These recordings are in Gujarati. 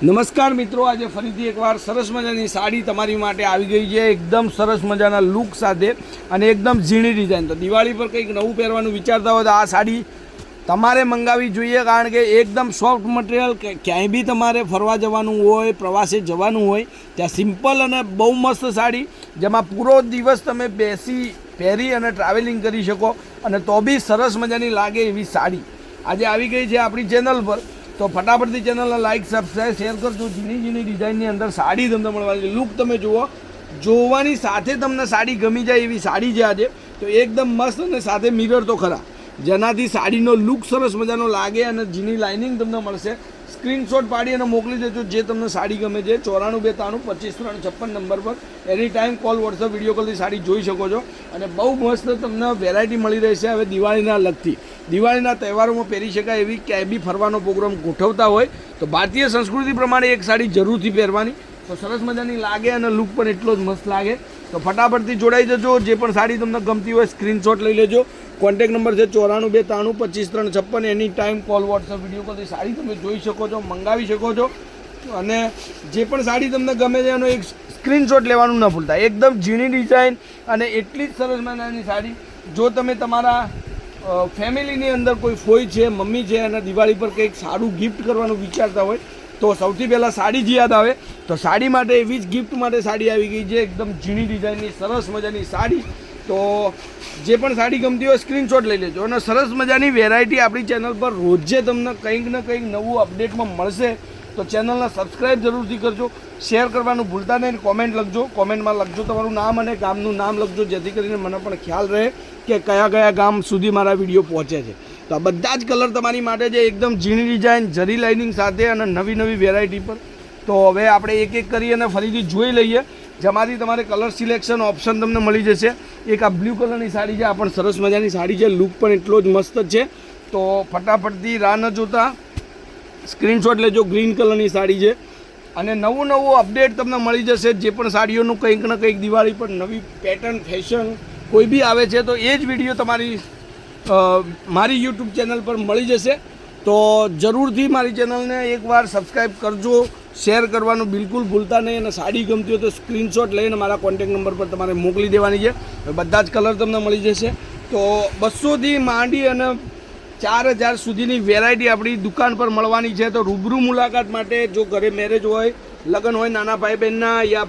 નમસ્કાર મિત્રો, આજે ફરીથી એકવાર સરસ મજાની સાડી તમારી માટે આવી ગઈ છે એકદમ સરસ મજાના લુક સાથે અને એકદમ ઝીણી ડિઝાઇન। તો દિવાળી પર કંઈક નવું પહેરવાનું વિચારતા હોય તો આ સાડી તમારે મંગાવવી જોઈએ, કારણ કે એકદમ સોફ્ટ મટીરિયલ, ક્યાંય બી તમારે ફરવા જવાનું હોય, પ્રવાસે જવાનું હોય ત્યાં સિમ્પલ અને બહુ મસ્ત સાડી, જેમાં પૂરો દિવસ તમે બેસી પહેરી અને ટ્રાવેલિંગ કરી શકો અને તો બી સરસ મજાની લાગે એવી સાડી આજે આવી ગઈ છે આપણી ચેનલ પર। તો ફટાફટથી ચેનલને લાઇક, સબસ્ક્રાઈબ, શેર કરજો। ઝીણી ઝીણી ડિઝાઇનની અંદર સાડી તમને મળવાની, લુક તમે જુઓ, જોવાની સાથે તમને સાડી ગમી જાય એવી સાડી છે આજે। તો એકદમ મસ્ત અને સાથે મિરર તો ખરા, જેનાથી સાડીનો લુક સરસ મજાનો લાગે અને ઝીણી લાઇનિંગ તમને મળશે। સ્ક્રીનશોટ પાડી અને મોકલી દેજો જે તમને સાડી ગમે છે। 94 92 25 3 56 નંબર પર any time call, WhatsApp, video કોલથી સાડી જોઈ શકો છો અને બહુ મસ્ત તમને વેરાયટી મળી રહેશે। હવે દિવાળીના લગતી, દિવાળીના તહેવારોમાં પહેરી શકાય એવી, ક્યાંય બી ફરવાનો પ્રોગ્રામ ગોઠવતા હોય તો ભારતીય સંસ્કૃતિ પ્રમાણે એક સાડી જરૂરથી પહેરવાની, તો સરસ મજાની લાગે અને લુક પણ એટલો જ મસ્ત લાગે। તો ફટાફટથી જોડાઈ જજો। જે પણ સાડી તમને ગમતી હોય સ્ક્રીનશોટ લઈ લેજો। કોન્ટેક્ટ નંબર છે 94 92 25 3 56। Any time call, WhatsApp, video કોલથી સાડી તમે જોઈ શકો છો, મંગાવી શકો છો અને જે પણ સાડી તમને ગમે છે એનો એક સ્ક્રીનશોટ લેવાનું ન ભૂલતા। એકદમ ઝીણી ડિઝાઇન અને એટલી જ સરસ મજાની સાડી, જો તમે તમારા ફેમિલીની અંદર કોઈ ફોઈ છે, મમ્મી છે અને દિવાળી પર કંઈક સારું ગિફ્ટ કરવાનું વિચારતા હોય તો સૌથી પહેલાં સાડી જ યાદ આવે। તો સાડી માટે, એવી જ ગિફ્ટ માટે સાડી આવી ગઈ છે, એકદમ ઝીણી ડિઝાઇનની સરસ મજાની સાડી। તો જે પણ સાડી ગમતી હોય સ્ક્રીનશોટ લઈ લેજો અને સરસ મજાની વેરાયટી આપણી ચેનલ પર રોજે તમને કંઈક ને કંઈક નવું અપડેટમાં મળશે। તો ચેનલને સબસ્ક્રાઈબ જરૂરથી કરજો, શેર કરવાનું ભૂલતા નહીં, કોમેન્ટ લખજો, કોમેન્ટમાં લખજો તમારું નામ અને ગામનું નામ લખજો, જેથી કરીને મને પણ ખ્યાલ રહે કે કયા કયા ગામ સુધી મારા વિડીયો પહોંચે છે। તો આ બધા જ કલર તમારી માટે છે, એકદમ ઝીણી ડિઝાઇન, જરી લાઇનિંગ સાથે અને નવી નવી વેરાયટી પર। તો હવે આપણે એક એક કરી અને ફરીથી જોઈ લઈએ, જેમાંથી તમારે કલર સિલેક્શન ઓપ્શન તમને મળી જશે। એક આ બ્લુ કલરની સાડી છે, આ પણ સરસ મજાની સાડી છે, લુક પણ એટલો જ મસ્ત છે। તો ફટાફટથી રાહ ન જોતા સ્ક્રીનશોટ લેજો। ગ્રીન કલરની સાડી છે અને નવું નવું અપડેટ તમને મળી જશે। જે પણ સાડીઓનું કંઈક ને કંઈક દિવાળી પર નવી પેટર્ન, ફેશન કોઈ બી આવે છે તો એ જ વિડીયો તમારી મારી યુટ્યુબ ચેનલ પર મળી જશે। તો જરૂરથી મારી ચેનલને એકવાર સબસ્ક્રાઈબ કરજો, શેર કરવાનું બિલકુલ ભૂલતા નહીં અને સાડી ગમતી હોય તો સ્ક્રીનશોટ લઈને મારા કોન્ટેક્ટ નંબર પર તમારે મોકલી દેવાની છે। બધા જ કલર તમને મળી જશે। તો 200થી માંડી અને 4000 સુધીની વેરાયટી આપણી દુકાન પર મળવાની છે। તો રૂબરૂ મુલાકાત માટે, જો ઘરે મેરેજ હોય, લગ્ન હોય, નાના ભાઈ બહેનના યા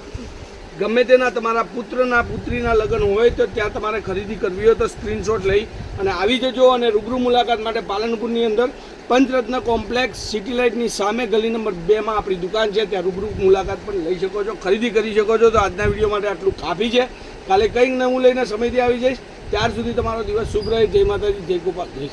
ગમે તેના તમારા પુત્રના, પુત્રીના લગ્ન હોય તો ત્યાં તમારે ખરીદી કરવી હોય તો સ્ક્રીનશોટ લઈ અને આવી જજો। અને રૂબરૂ મુલાકાત માટે પાલનપુરની અંદર પંચરત્ન કોમ્પ્લેક્સ, સિટી લાઇટની સામે ગલી નંબર 2માં આપણી દુકાન છે, ત્યાં રૂબરૂ મુલાકાત પણ લઈ શકો છો, ખરીદી કરી શકો છો। તો આજના વિડીયો માટે આટલું કાફી છે। કાલે કંઈક નવું લઈને સમયથી આવી જઈશ, ત્યાર સુધી તમારો દિવસ શુભ રહે। જય માતાજી, જય ગોપાલ, જય